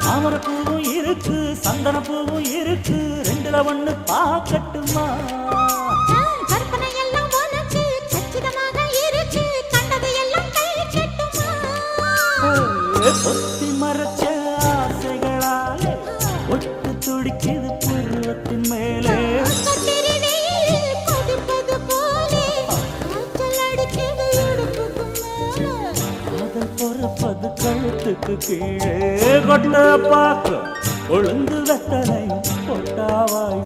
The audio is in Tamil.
தாமரப்பூவும் இருக்கு, சந்தனப்பூவும் இருக்கு, ரெண்டுல ஒண்ணு பாக்கட்டுமா? கற்பனை எல்லாம் உனக்கு கச்சிதமாக இருக்கு, கண்டது எல்லாம் கை கட்டுமா? பொத்தி மறைச்ச ஆசைகளாலே ஒட்டு துடிக்குது பருவத்தின் மேலே. கொதிப்பது போலே காய்ச்சல் அடிக்குது இடுப்புக்கு மேலே. காதல் பொறப்பது கழுத்துக்கு கீழே. கொட்ட பாக்கு கொழுந்து வெத்தனை கொட்டாவாய்